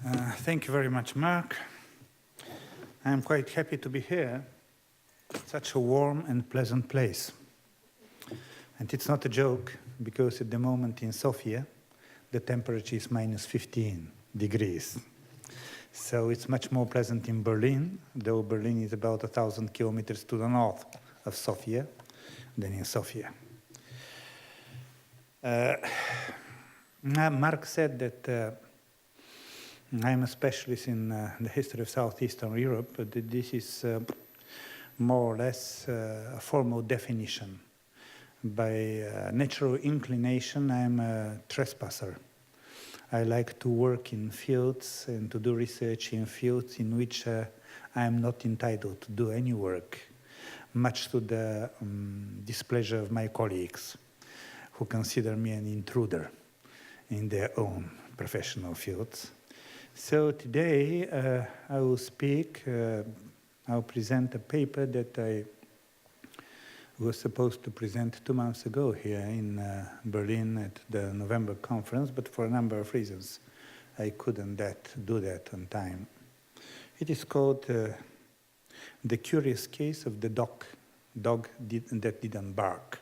Thank you very much, Mark. I'm quite happy to be here. Such a warm and pleasant place. And it's not a joke, because at the moment in Sofia, the temperature is minus 15 degrees. So it's much more pleasant in Berlin, though Berlin is about 1,000 kilometers to the north of Sofia, than in Sofia. Mark said that I'm a specialist in the history of Southeastern Europe, but this is more or less a formal definition. By natural inclination, I'm a trespasser. I like to work in fields and to do research in fields in which I'm not entitled to do any work, much to the displeasure of my colleagues, who consider me an intruder in their own professional fields. So today I will speak, I'll present a paper that I was supposed to present 2 months ago here in Berlin at the November conference, but for a number of reasons I couldn't do that on time. It is called The Curious Case of the Dog That Didn't Bark.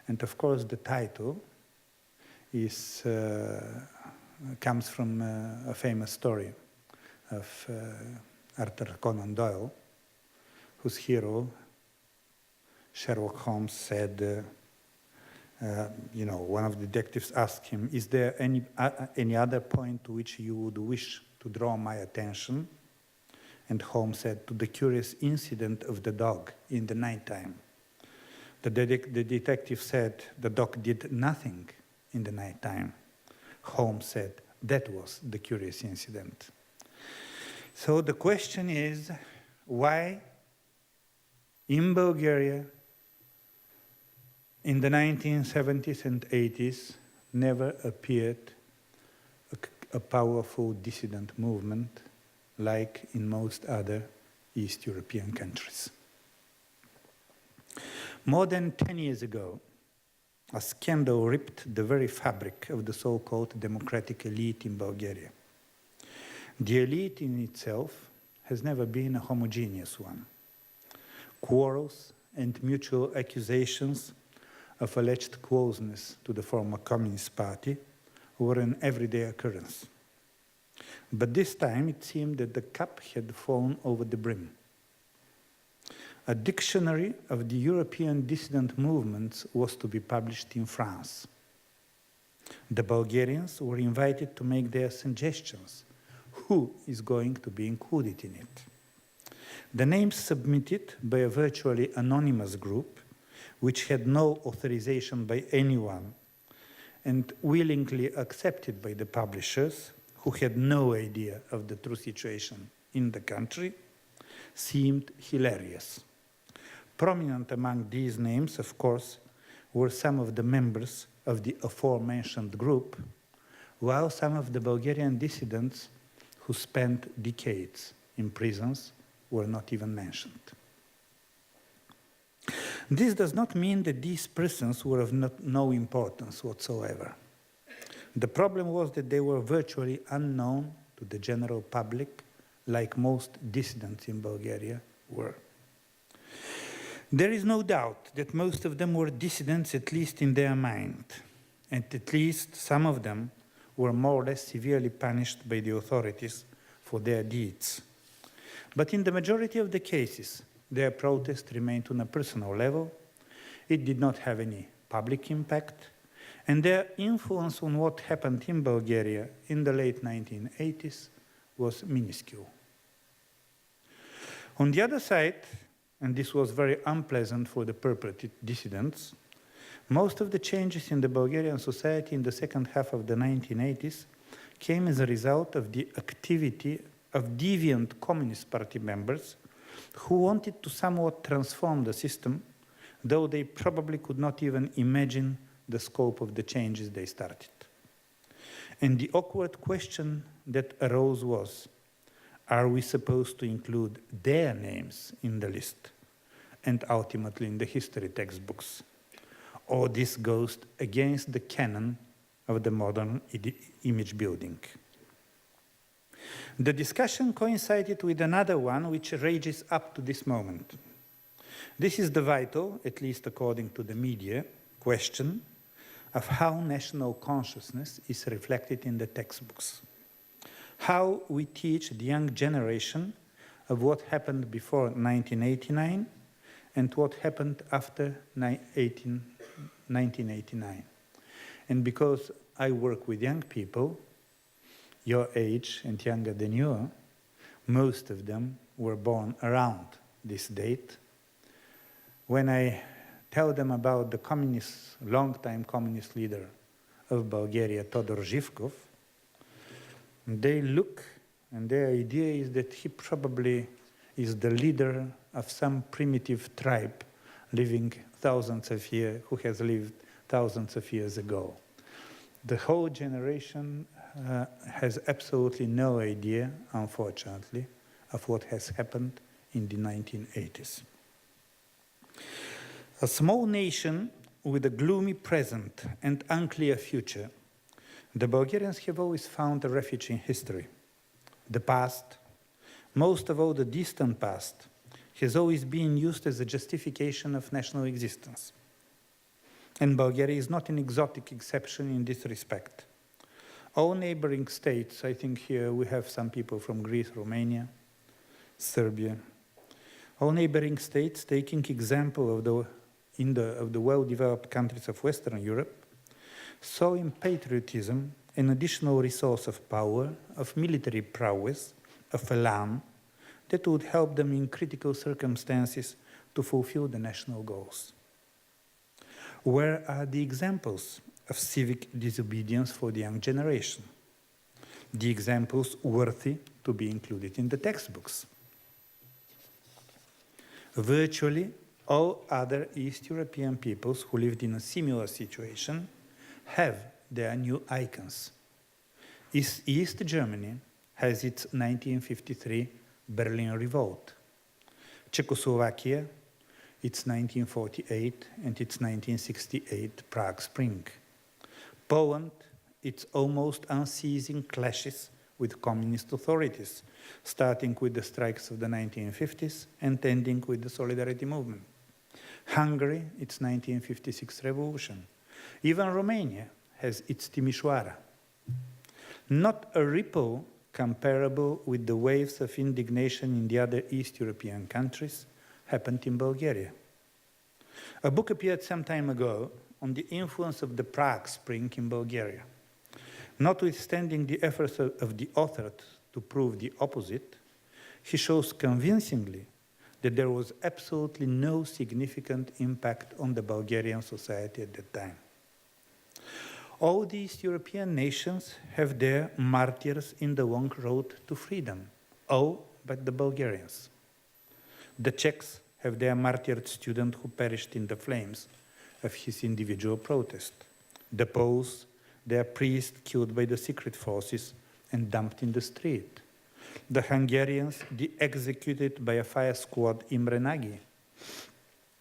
And of course the title is comes from a famous story of Arthur Conan Doyle, whose hero, Sherlock Holmes, said, one of the detectives asked him, is there any other point to which you would wish to draw my attention? And Holmes said, to the curious incident of the dog in the nighttime. The detective said, the dog did nothing in the nighttime. Holmes said, that was the curious incident. So the question is, why in Bulgaria in the 1970s and 80s never appeared a powerful dissident movement like in most other East European countries? More than 10 years ago, a scandal ripped the very fabric of the so-called democratic elite in Bulgaria. The elite in itself has never been a homogeneous one. Quarrels and mutual accusations of alleged closeness to the former Communist Party were an everyday occurrence. But this time it seemed that the cup had fallen over the brim. A dictionary of the European dissident movements was to be published in France. The Bulgarians were invited to make their suggestions. Who is going to be included in it? The names submitted by a virtually anonymous group, which had no authorization by anyone, and willingly accepted by the publishers, who had no idea of the true situation in the country, seemed hilarious. Prominent among these names, of course, were some of the members of the aforementioned group, while some of the Bulgarian dissidents who spent decades in prisons were not even mentioned. This does not mean that these persons were of no importance whatsoever. The problem was that they were virtually unknown to the general public, like most dissidents in Bulgaria were. There is no doubt that most of them were dissidents, at least in their mind, and at least some of them were more or less severely punished by the authorities for their deeds. But in the majority of the cases, their protest remained on a personal level, it did not have any public impact, and their influence on what happened in Bulgaria in the late 1980s was minuscule. On the other side, and this was very unpleasant for the purported dissidents, most of the changes in the Bulgarian society in the second half of the 1980s came as a result of the activity of deviant Communist Party members who wanted to somewhat transform the system, though they probably could not even imagine the scope of the changes they started. And the awkward question that arose was, are we supposed to include their names in the list and ultimately in the history textbooks? Or this goes against the canon of the modern image building? The discussion coincided with another one which rages up to this moment. This is the vital, at least according to the media, question of how national consciousness is reflected in the textbooks. How we teach the young generation of what happened before 1989 and what happened after 1989. And because I work with young people, your age and younger than you, most of them were born around this date. When I tell them about the long-time communist leader of Bulgaria, Todor Zhivkov, they look, and their idea is that he probably is the leader of some primitive tribe living who has lived thousands of years ago. The whole generation has absolutely no idea, unfortunately, of what has happened in the 1980s. A small nation with a gloomy present and unclear future, the Bulgarians have always found a refuge in history. The past, most of all the distant past, has always been used as a justification of national existence. And Bulgaria is not an exotic exception in this respect. All neighboring states, I think here we have some people from Greece, Romania, Serbia, all neighboring states, taking example of the well-developed countries of Western Europe, saw in patriotism an additional resource of power, of military prowess, of elan, that would help them in critical circumstances to fulfill the national goals. Where are the examples of civic disobedience for the young generation? The examples worthy to be included in the textbooks. Virtually all other East European peoples who lived in a similar situation have their new icons. East Germany has its 1953 Berlin Revolt. Czechoslovakia, its 1948 and its 1968 Prague Spring. Poland, its almost unceasing clashes with communist authorities, starting with the strikes of the 1950s and ending with the Solidarity movement. Hungary, its 1956 revolution. Even Romania has its Timișoara. Not a ripple comparable with the waves of indignation in the other East European countries happened in Bulgaria. A book appeared some time ago on the influence of the Prague Spring in Bulgaria. Notwithstanding the efforts of the author to prove the opposite, he shows convincingly that there was absolutely no significant impact on the Bulgarian society at that time. All these European nations have their martyrs in the long road to freedom, all but the Bulgarians. The Czechs have their martyred student who perished in the flames of his individual protest. The Poles, their priest killed by the secret forces and dumped in the street. The Hungarians, executed by a fire squad Imre Nagy.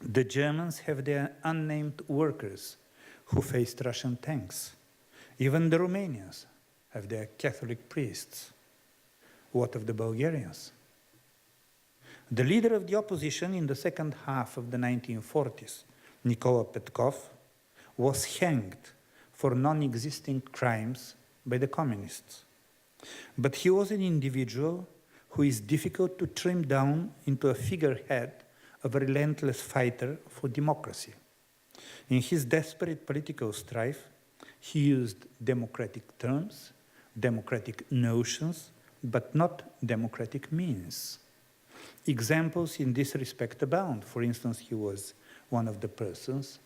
The Germans have their unnamed workers who faced Russian tanks. Even the Romanians have their Catholic priests. What of the Bulgarians? The leader of the opposition in the second half of the 1940s, Nicola Petkov, was hanged for non-existing crimes by the communists. But he was an individual who is difficult to trim down into a figurehead of a relentless fighter for democracy. In his desperate political strife, he used democratic terms, democratic notions, but not democratic means. Examples in this respect abound. For instance, he was one of the persons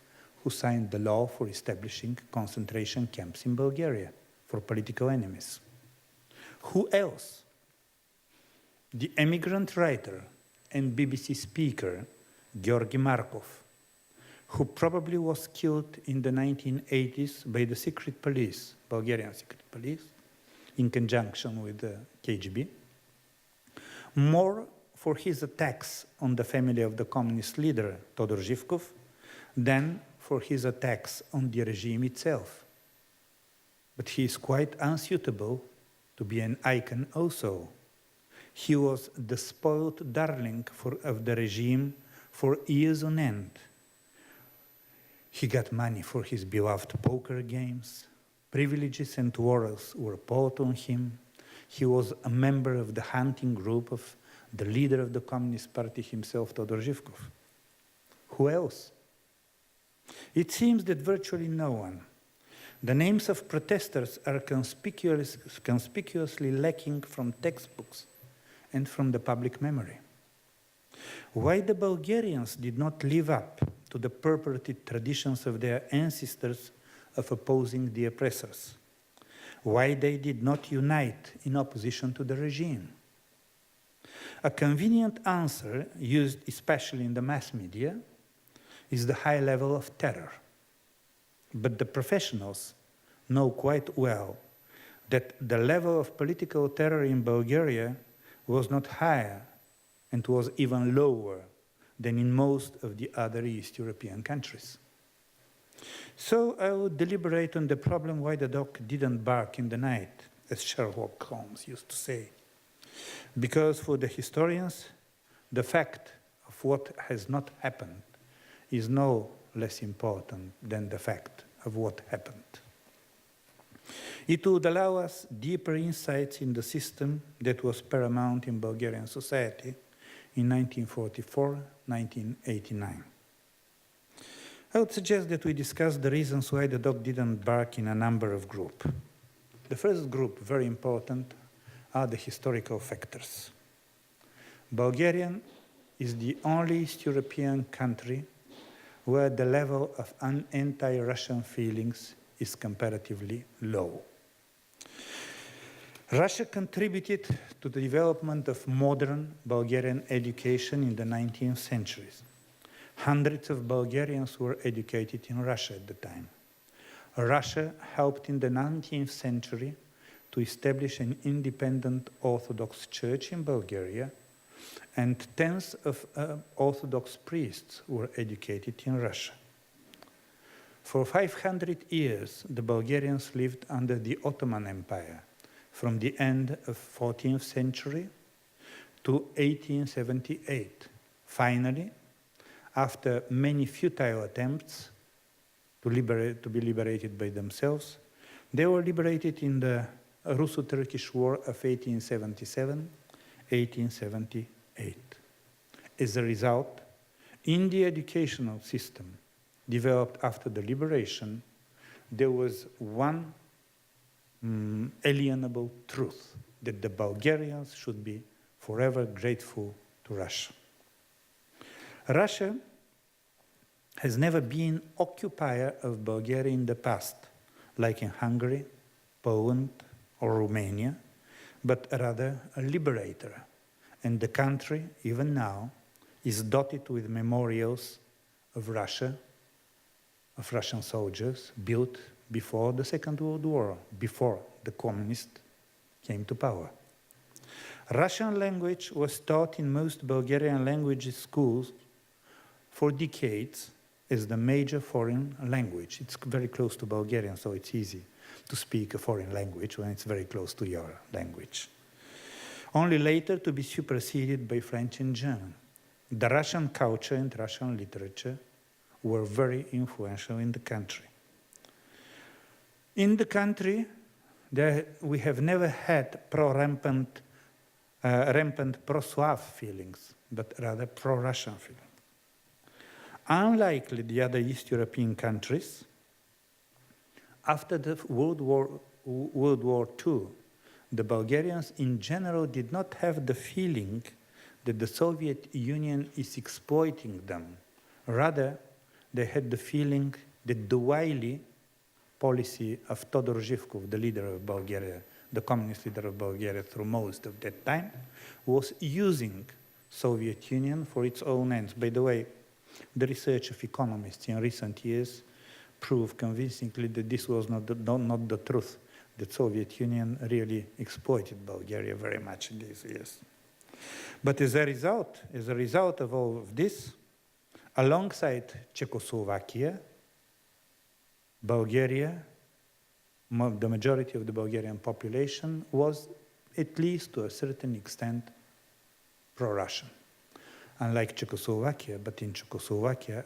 who signed the law for establishing concentration camps in Bulgaria for political enemies. Who else? The emigrant writer and BBC speaker, Georgi Markov, who probably was killed in the 1980s by the secret police, Bulgarian secret police, in conjunction with the KGB, more for his attacks on the family of the communist leader, Todor Zhivkov, than for his attacks on the regime itself. But he is quite unsuitable to be an icon also He was the spoiled darling of the regime for years on end. He got money for his beloved poker games. Privileges and laurels were poured on him. He was a member of the hunting group of the leader of the Communist Party himself, Todor Zhivkov. Who else? It seems that virtually no one. The names of protesters are conspicuously lacking from textbooks and from the public memory. Why the Bulgarians did not live up to the purported traditions of their ancestors of opposing the oppressors? Why they did not unite in opposition to the regime? A convenient answer, used especially in the mass media, is the high level of terror. But the professionals know quite well that the level of political terror in Bulgaria was not higher and was even lower than in most of the other East European countries. So I would deliberate on the problem why the dog didn't bark in the night, as Sherlock Holmes used to say. Because for the historians, the fact of what has not happened is no less important than the fact of what happened. It would allow us deeper insights in the system that was paramount in Bulgarian society in 1944-1989. I would suggest that we discuss the reasons why the dog didn't bark in a number of groups. The first group, very important, are the historical factors. Bulgaria is the only East European country where the level of anti-Russian feelings is comparatively low. Russia contributed to the development of modern Bulgarian education in the 19th century. Hundreds of Bulgarians were educated in Russia at the time. Russia helped in the 19th century to establish an independent Orthodox Church in Bulgaria, and tens of Orthodox priests were educated in Russia. For 500 years, the Bulgarians lived under the Ottoman Empire, from the end of 14th century to 1878. Finally, after many futile attempts to be liberated by themselves, they were liberated in the Russo-Turkish War of 1877-1878. As a result, in the educational system developed after the liberation, there was one alienable truth, that the Bulgarians should be forever grateful to Russia. Russia has never been occupier of Bulgaria in the past, like in Hungary, Poland, or Romania, but rather a liberator. And the country, even now, is dotted with memorials of Russia, of Russian soldiers built before the Second World War, before the communists came to power. Russian language was taught in most Bulgarian language schools for decades as the major foreign language. It's very close to Bulgarian, so it's easy to speak a foreign language when it's very close to your language. Only later to be superseded by French and German. The Russian culture and Russian literature were very influential in the country. In the country, we have never had rampant pro-Slav feelings, but rather pro-Russian feelings. Unlike the other East European countries, after the World War II, the Bulgarians in general did not have the feeling that the Soviet Union is exploiting them. Rather, they had the feeling that the WWII policy of Todor Zhivkov, the leader of Bulgaria, the communist leader of Bulgaria through most of that time, was using Soviet Union for its own ends. By the way, the research of economists in recent years proved convincingly that this was not the truth, that Soviet Union really exploited Bulgaria very much in these years. But as a result of all of this, alongside Czechoslovakia, Bulgaria, the majority of the Bulgarian population was, at least to a certain extent, pro-Russian. Unlike Czechoslovakia, but in Czechoslovakia,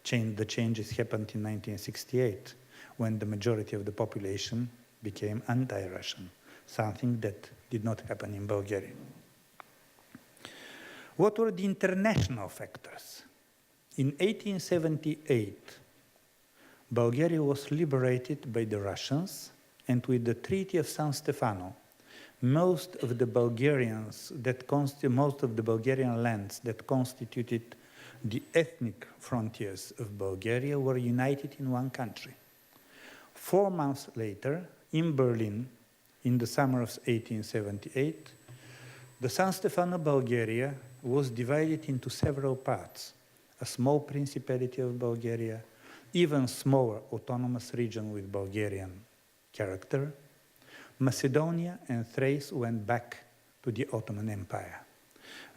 the changes happened in 1968, when the majority of the population became anti-Russian, something that did not happen in Bulgaria. What were the international factors? In 1878, Bulgaria was liberated by the Russians, and with the Treaty of San Stefano, most of the Bulgarian lands that constituted the ethnic frontiers of Bulgaria were united in one country. 4 months later, in Berlin, in the summer of 1878, the San Stefano Bulgaria was divided into several parts: a small principality of Bulgaria, even smaller autonomous region with Bulgarian character. Macedonia and Thrace went back to the Ottoman Empire.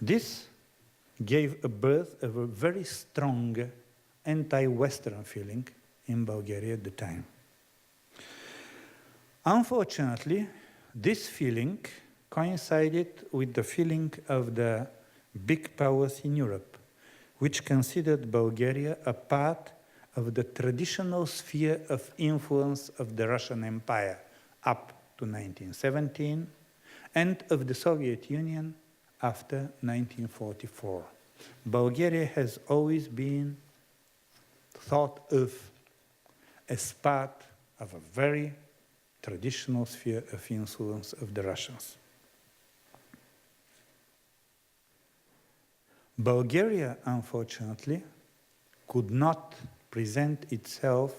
This gave a birth of a very strong anti-Western feeling in Bulgaria at the time. Unfortunately, this feeling coincided with the feeling of the big powers in Europe, which considered Bulgaria a part of the traditional sphere of influence of the Russian Empire up to 1917 and of the Soviet Union after 1944. Bulgaria has always been thought of as part of a very traditional sphere of influence of the Russians. Bulgaria, unfortunately, could not present itself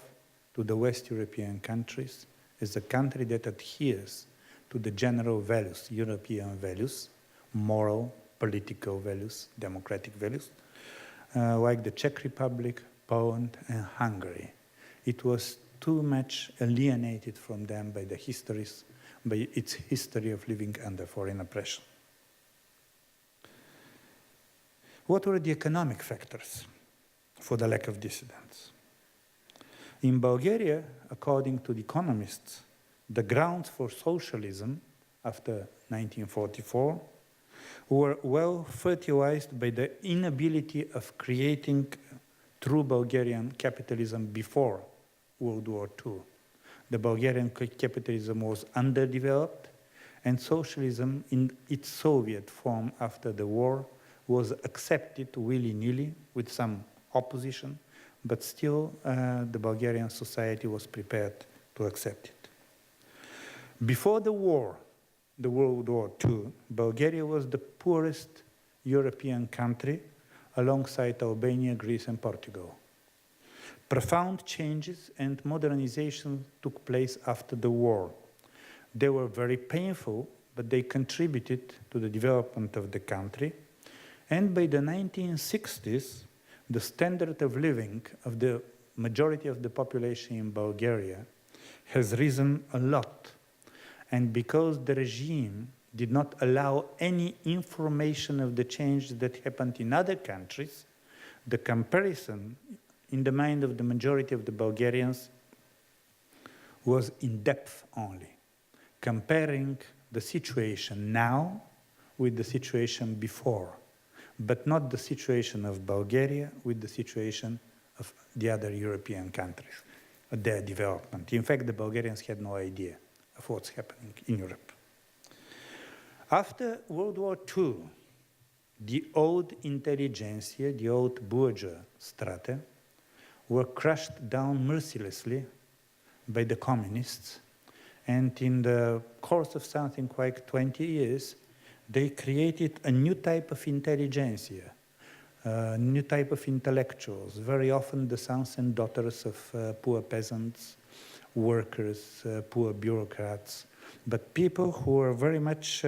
to the West European countries as a country that adheres to the general values, European values, moral, political values, democratic values, like the Czech Republic, Poland, and Hungary. It was too much alienated from them by its history of living under foreign oppression. What were the economic factors for the lack of dissidents? In Bulgaria, according to the economists, the grounds for socialism after 1944 were well fertilized by the inability of creating true Bulgarian capitalism before World War II. The Bulgarian capitalism was underdeveloped, and socialism in its Soviet form after the war was accepted willy-nilly with some opposition, but still the Bulgarian society was prepared to accept it. Before the war, the World War II, Bulgaria was the poorest European country alongside Albania, Greece, and Portugal. Profound changes and modernization took place after the war. They were very painful, but they contributed to the development of the country. And by the 1960s, the standard of living of the majority of the population in Bulgaria has risen a lot. And because the regime did not allow any information of the change that happened in other countries, the comparison in the mind of the majority of the Bulgarians was in depth only, comparing the situation now with the situation before, but not the situation of Bulgaria with the situation of the other European countries, their development. In fact, the Bulgarians had no idea of what's happening in Europe. After World War II, the old intelligentsia, the old bourgeois strata, were crushed down mercilessly by the communists, and in the course of something like 20 years, they created a new type of intelligentsia, a new type of intellectuals, very often the sons and daughters of poor peasants, workers, poor bureaucrats, but people who were very much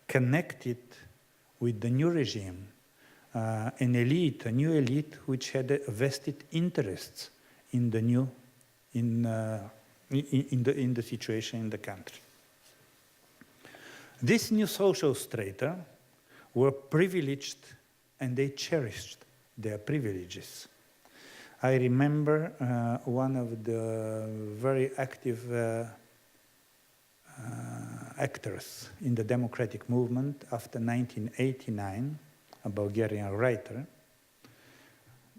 connected with the new regime, an elite, a new elite which had a vested interests in the new, in the situation in the country. These new social strata were privileged, and they cherished their privileges. I remember one of the very active actors in the democratic movement after 1989, a Bulgarian writer.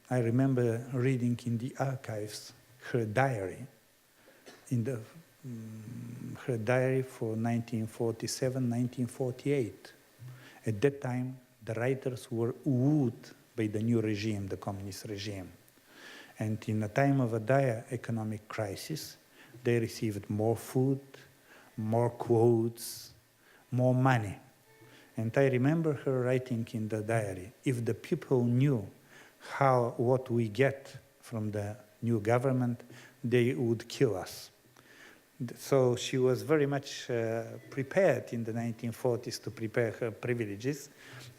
I remember reading in the archives her diary, her diary for 1947-1948. At that time, the writers were wooed by the new regime, the communist regime. And in a time of a dire economic crisis, they received more food, more quotes, more money. And I remember her writing in the diary, if the people knew what we get from the new government, they would kill us. So she was very much prepared in the 1940s to prepare her privileges,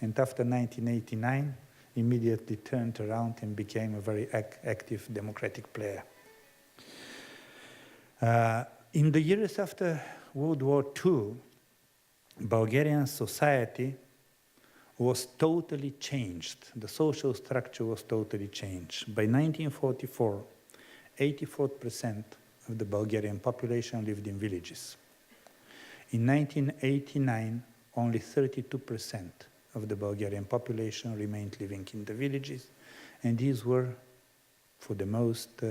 and after 1989, immediately turned around and became a very active democratic player. In the years after World War II, Bulgarian society was totally changed. The social structure was totally changed. By 1944, 84% of the Bulgarian population lived in villages. In 1989, only 32% of the Bulgarian population remained living in the villages, and these were, for the most,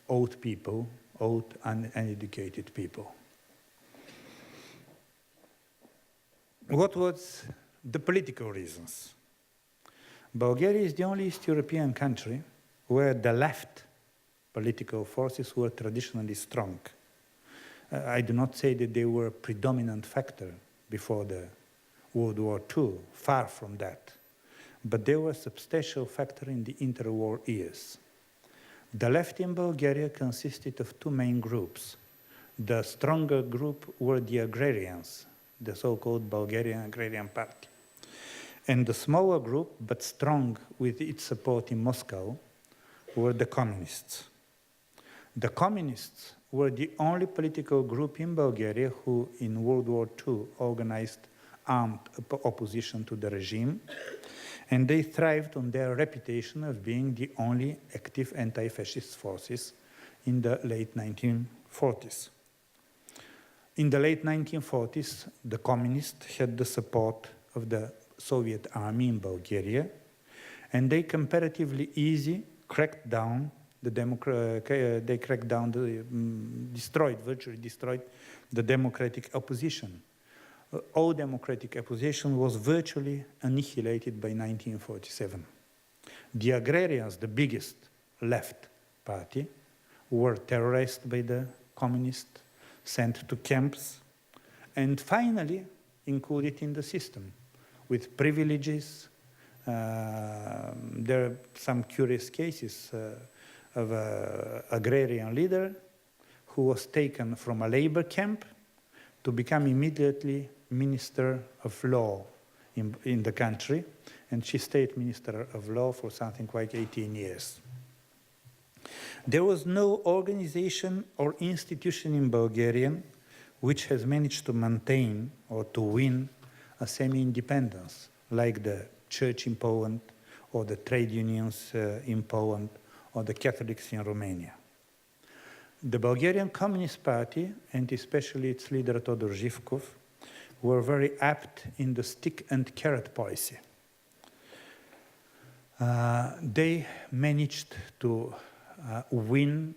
old people, old, uneducated people. What was the political reasons? Bulgaria is the only East European country where the left political forces were traditionally strong. I do not say that they were a predominant factor before the World War II, far from that. But they were a substantial factor in the interwar years. The left in Bulgaria consisted of two main groups. The stronger group were the agrarians, the so-called Bulgarian Agrarian Party. And the smaller group, but strong with its support in Moscow, were the communists. The communists were the only political group in Bulgaria who, in World War II, organized armed opposition to the regime, and they thrived on their reputation of being the only active anti-fascist forces in the late 1940s. In the late 1940s, the communists had the support of the Soviet army in Bulgaria, and they comparatively easily cracked down virtually destroyed the democratic opposition. All democratic opposition was virtually annihilated by 1947. The agrarians, the biggest left party, were terrorized by the communists, sent to camps, and finally included in the system with privileges. There are some curious cases of an agrarian leader who was taken from a labor camp to become immediately Minister of Law in the country, and she stayed Minister of Law for something like 18 years. There was no organization or institution in Bulgaria which has managed to maintain or to win a semi-independence, like the church in Poland, or the trade unions in Poland, or the Catholics in Romania. The Bulgarian Communist Party, and especially its leader Todor Zhivkov, were very apt in the stick and carrot policy. They managed to win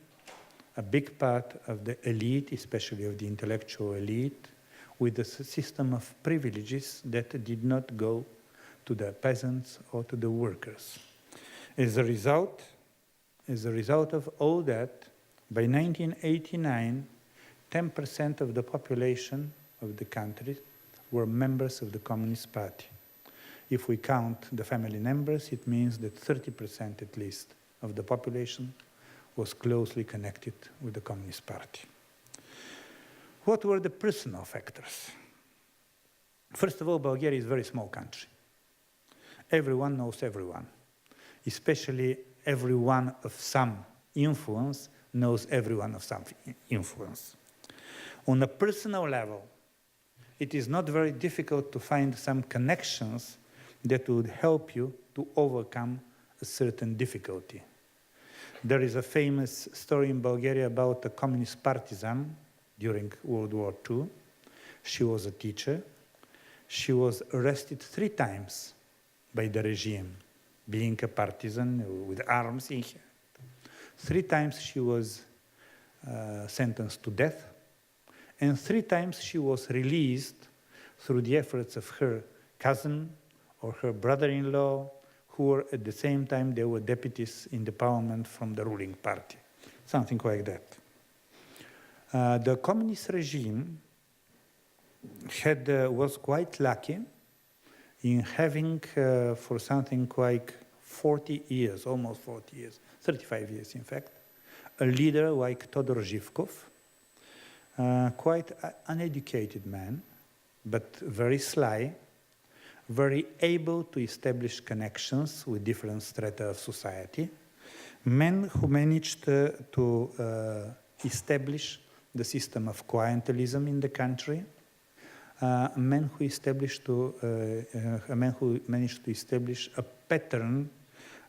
a big part of the elite, especially of the intellectual elite, with a system of privileges that did not go to the peasants or to the workers. As a result of all that, by 1989, 10% of the population of the country were members of the Communist Party. If we count the family members, it means that 30% at least of the population was closely connected with the Communist Party. What were the personal factors? First of all, Bulgaria is a very small country. Everyone knows everyone, especially everyone of some influence knows everyone of some influence. On a personal level, it is not very difficult to find some connections that would help you to overcome a certain difficulty. There is a famous story in Bulgaria about a communist partisan during World War II. She was a teacher. She was arrested 3 times by the regime, being a partisan with arms in hand. 3 times she was sentenced to death, and 3 times she was released through the efforts of her cousin or her brother-in-law, who were at the same time, they were deputies in the parliament from the ruling party, something like that. The communist regime was quite lucky in having, for something like 40 years, almost 40 years, 35 years in fact, a leader like Todor Zhivkov, quite uneducated man, but very sly, very able to establish connections with different strata of society, men who managed to establish the system of clientelism in the country, a man who managed to establish a pattern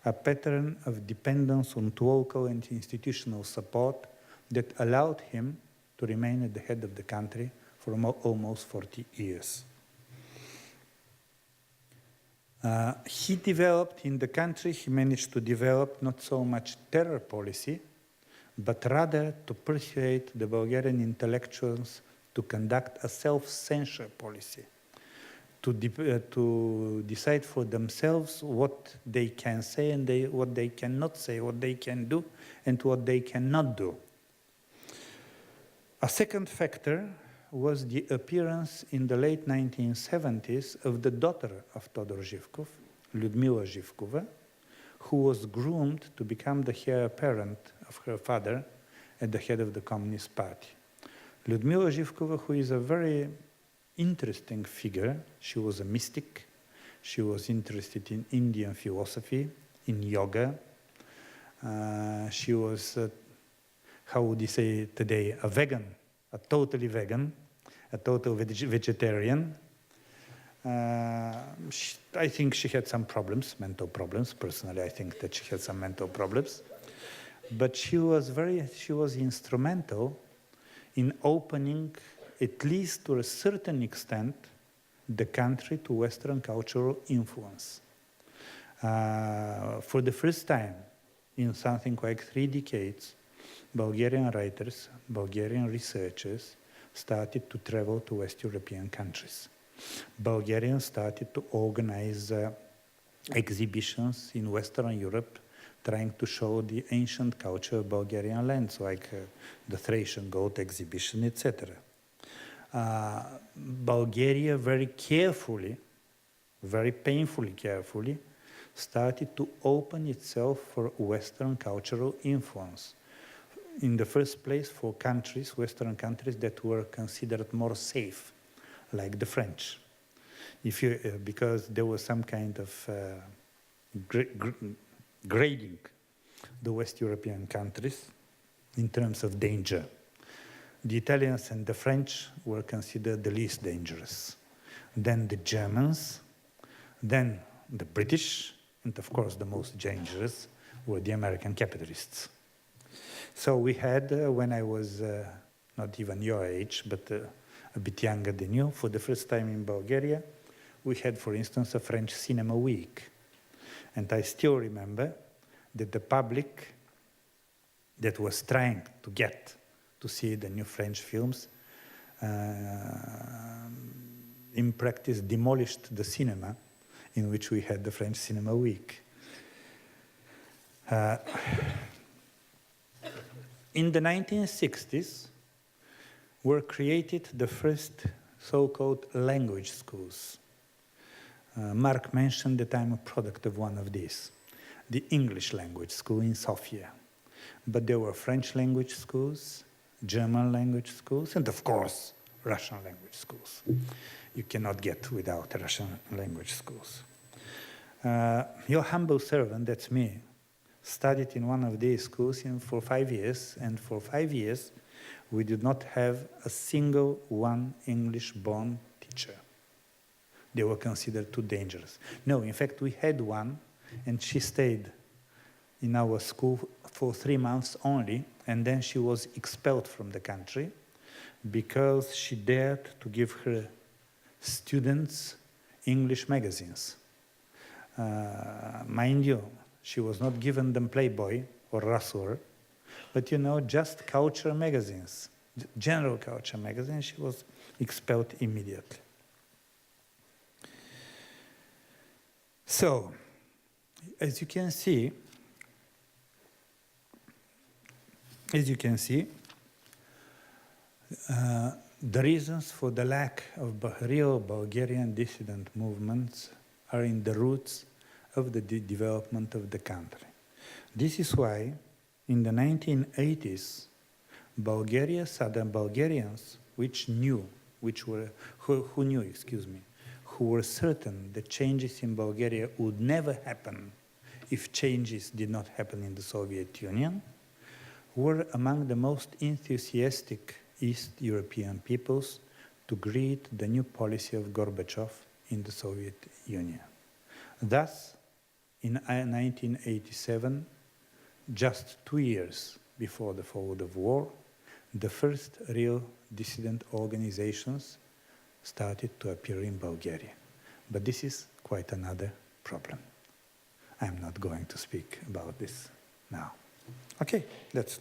of dependence on local and institutional support that allowed him to remain at the head of the country for almost 40 years. He developed in the country, he managed to develop not so much terror policy, but rather to persuade the Bulgarian intellectuals to conduct a self-censure policy, to decide for themselves what they can say and what they cannot say, what they can do and what they cannot do. A second factor was the appearance in the late 1970s of the daughter of Todor Zhivkov, Lyudmila Zhivkova, who was groomed to become the heir apparent of her father at the head of the Communist Party. Lyudmila Zhivkova, who is a very interesting figure, she was a mystic, she was interested in Indian philosophy, in yoga, she was, how would you say today, a vegan, a totally vegan, a total vegetarian. I think she had some problems, mental problems. Personally, I think that she had some mental problems. But she was instrumental in opening, at least to a certain extent, the country to Western cultural influence. For the first time in something like 3 decades, Bulgarian writers, Bulgarian researchers started to travel to West European countries. Bulgarians started to organize exhibitions in Western Europe trying to show the ancient culture of Bulgarian lands, like the Thracian gold exhibition, etc. Bulgaria very carefully, very painfully carefully, started to open itself for Western cultural influence. In the first place, for countries, Western countries that were considered more safe, like the French. Because there was some kind of grading the West European countries in terms of danger. The Italians and the French were considered the least dangerous. Then the Germans, then the British, and of course the most dangerous were the American capitalists. So we had, when I was not even your age, but a bit younger than you, for the first time in Bulgaria, we had, for instance, a French cinema week. And I still remember that the public that was trying to get to see the new French films, in practice demolished the cinema in which we had the French cinema week. In the 1960s, were created the first so-called language schools. Mark mentioned that I'm a product of one of these, the English language school in Sofia. But there were French language schools, German language schools, and of course, Russian language schools. You cannot get without Russian language schools. Your humble servant, that's me, studied in one of these schools for 5 years, and for 5 years, we did not have a single one English-born teacher. They were considered too dangerous. No, in fact, we had one, and she stayed in our school for 3 months only, and then she was expelled from the country because she dared to give her students English magazines. Mind you, she was not given them Playboy or Rasur, but just culture magazines, general culture magazines. She was expelled immediately. So, as you can see, the reasons for the lack of real Bulgarian dissident movements are in the roots of the development of the country. This is why, in the 1980s, Southern Bulgarians, who were certain that changes in Bulgaria would never happen if changes did not happen in the Soviet Union, were among the most enthusiastic East European peoples to greet the new policy of Gorbachev in the Soviet Union. Thus, in 1987, just 2 years before the fall of the war, the first real dissident organizations started to appear in Bulgaria. But this is quite another problem. I'm not going to speak about this now. Okay, let's